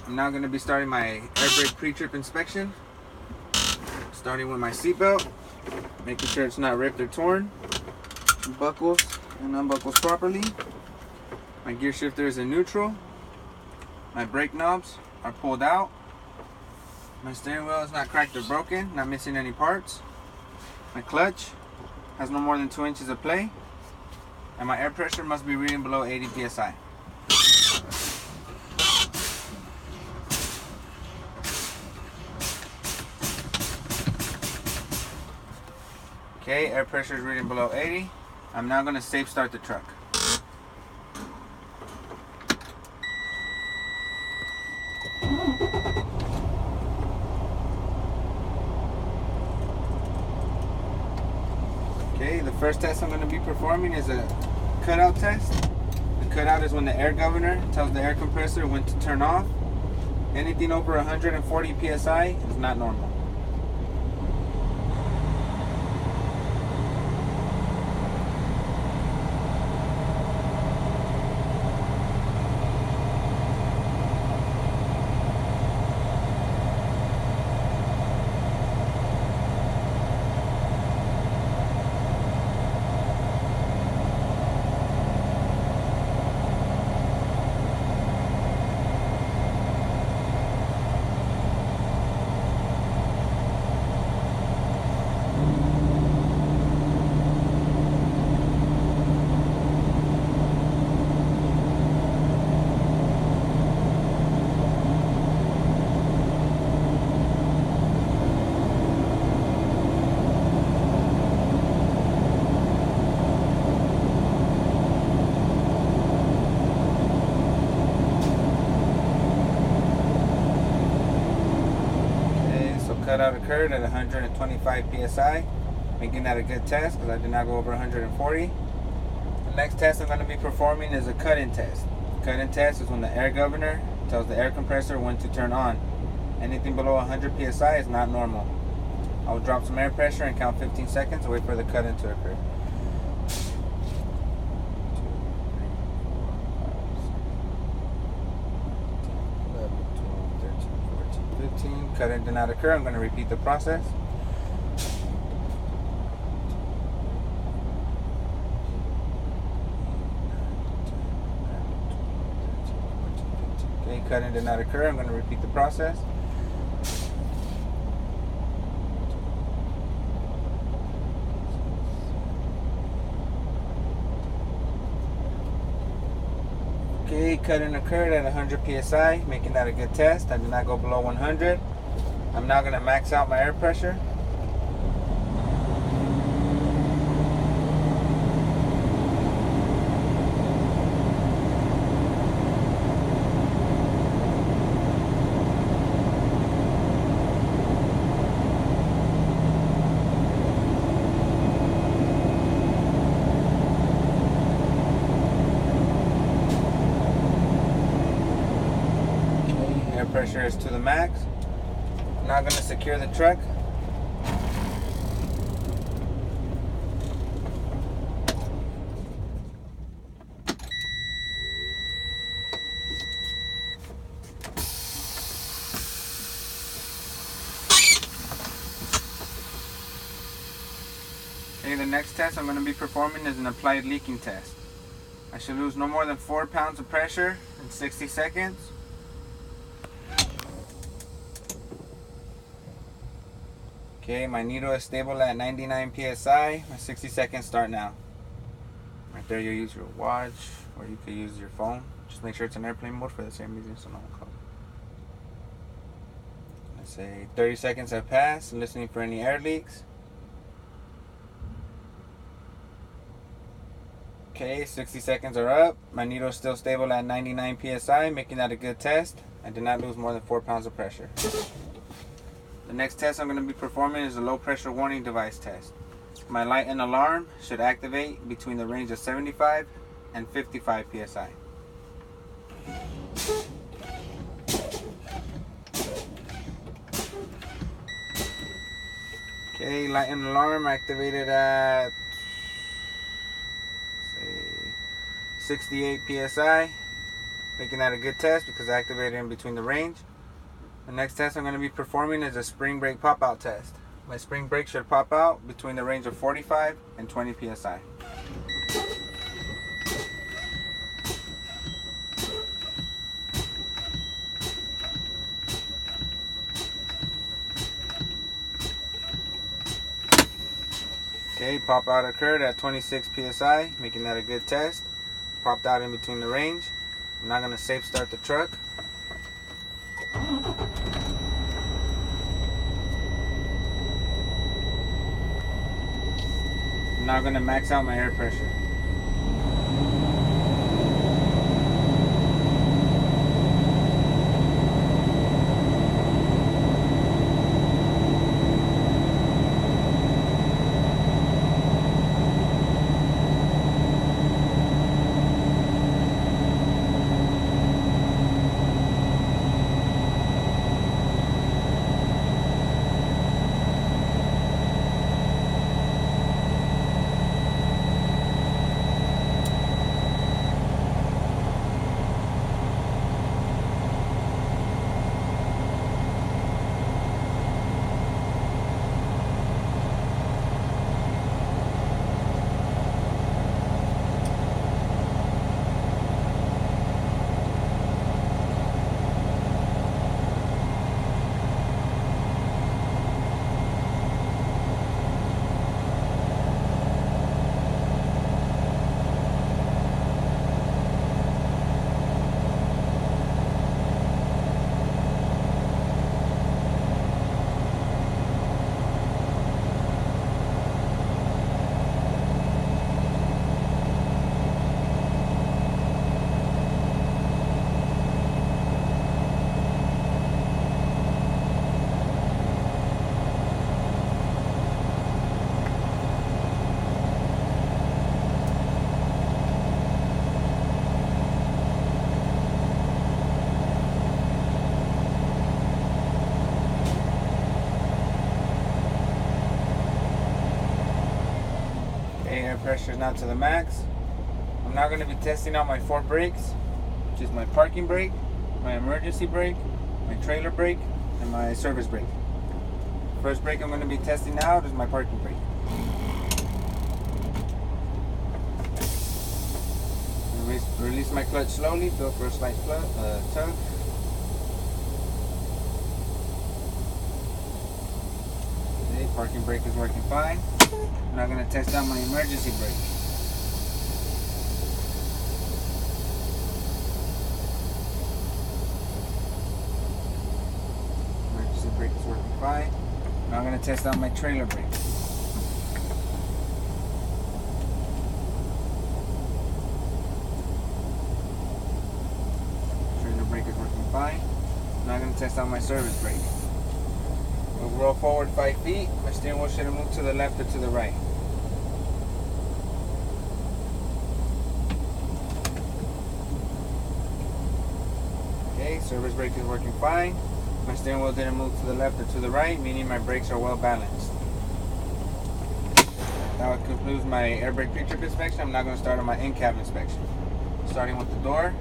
I'm now going to be starting my air brake pre-trip inspection. Starting with my seatbelt, making sure it's not ripped or torn. Buckles and unbuckles properly. My gear shifter is in neutral. My brake knobs are pulled out. My steering wheel is not cracked or broken, not missing any parts. My clutch has no more than 2 inches of play. And my air pressure must be reading below 80 psi. Okay, air pressure is reading below 80. I'm now going to safe start the truck. Okay, the first test I'm going to be performing is a cutout test. The cutout is when the air governor tells the air compressor when to turn off. Anything over 140 psi is not normal. Cutout occurred at 125 psi, making that a good test because I did not go over 140. The next test I'm going to be performing is a cut-in test. The cut-in test is when the air governor tells the air compressor when to turn on. Anything below 100 psi is not normal. I will drop some air pressure and count 15 seconds and wait for the cut-in to occur. 15. Cut-in did not occur. I'm going to repeat the process. Okay, cut-in did not occur. I'm going to repeat the process. Okay, cut-in occurred at 100 psi, making that a good test. I did not go below 100. I'm now going to max out my air pressure. Air pressure is to the max. I'm now going to secure the truck. Okay, the next test I'm going to be performing is an applied leaking test. I should lose no more than 4 pounds of pressure in 60 seconds. Okay, my needle is stable at 99 psi. My 60 seconds start now. Right there, you'll use your watch or you could use your phone. Just make sure it's in airplane mode for the same reason so no one calls. Let's say 30 seconds have passed. I'm listening for any air leaks. Okay, 60 seconds are up. My needle is still stable at 99 psi, making that a good test. I did not lose more than 4 pounds of pressure. The next test I'm going to be performing is a low pressure warning device test. My light and alarm should activate between the range of 75 and 55 psi. Okay, light and alarm activated at say 68 psi. making that a good test because I activated in between the range. The next test I'm going to be performing is a spring brake pop out test. My spring brake should pop out between the range of 45 and 20 psi. Okay, pop out occurred at 26 psi, making that a good test. Popped out in between the range. I'm not going to safe start the truck. I'm now going to max out my air pressure. Air pressure is now to the max. I'm now going to be testing out my 4 brakes, which is my parking brake, my emergency brake, my trailer brake, and my service brake. First brake I'm going to be testing out is my parking brake. Release my clutch slowly, feel for a slight tug. Okay, parking brake is working fine. I'm now going to test out my emergency brake. Emergency brake is working fine. Now I'm going to test out my trailer brake. Trailer brake is working fine. Now I'm going to test out my service brake. We'll roll forward 5 feet. My steering wheel should have moved to the left or to the right. Okay, service brake is working fine. My steering wheel didn't move to the left or to the right, meaning my brakes are well balanced. Now it concludes my air brake pre-trip inspection. I'm now going to start on my in-cab inspection. Starting with the door,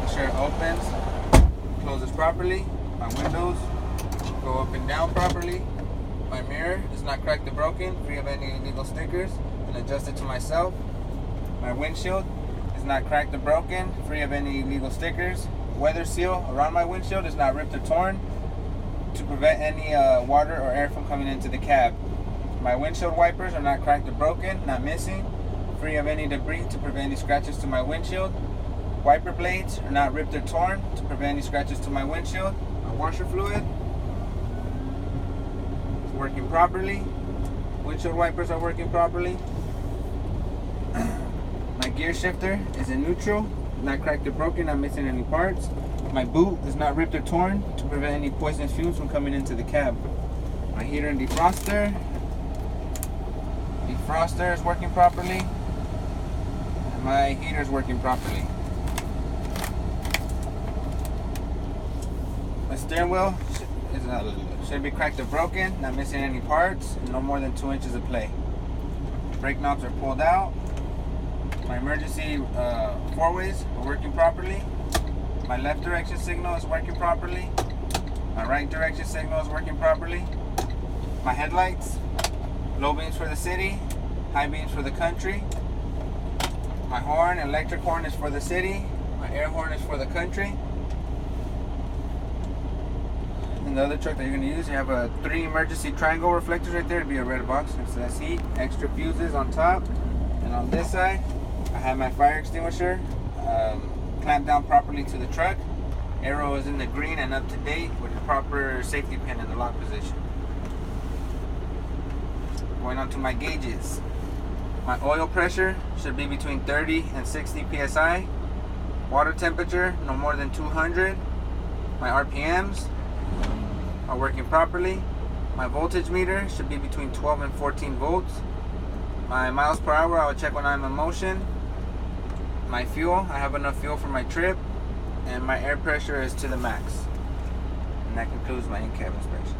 make sure it opens, closes properly. My windows go up and down properly. My mirror is not cracked or broken, free of any illegal stickers, and adjusted to myself. My windshield is not cracked or broken, free of any illegal stickers. Weather seal around my windshield is not ripped or torn to prevent any water or air from coming into the cab. My windshield wipers are not cracked or broken, not missing, free of any debris to prevent any scratches to my windshield. Wiper blades are not ripped or torn to prevent any scratches to my windshield. My washer fluid is working properly. Windshield wipers are working properly. My gear shifter is in neutral, not cracked or broken, not missing any parts. My boot is not ripped or torn to prevent any poisonous fumes from coming into the cab. My heater and defroster is working properly. And my heater is working properly. My steering wheel should be cracked or broken, not missing any parts, no more than 2 inches of play. Brake knobs are pulled out. My emergency four-ways are working properly. My left direction signal is working properly. My right direction signal is working properly. My headlights, low beams for the city, high beams for the country. My horn, electric horn, is for the city. My air horn is for the country. And the other truck that you're going to use, you have 3 emergency triangle reflectors right there to be a red box. It says heat, extra fuses on top. And on this side, I have my fire extinguisher clamped down properly to the truck. Arrow is in the green and up to date with the proper safety pin in the lock position. Going on to my gauges. My oil pressure should be between 30 and 60 psi. Water temperature no more than 200. My RPMs are working properly. My voltage meter should be between 12 and 14 volts. My miles per hour I will check when I'm in motion. My fuel, I have enough fuel for my trip. And my air pressure is to the max. And that concludes my in-cab inspection.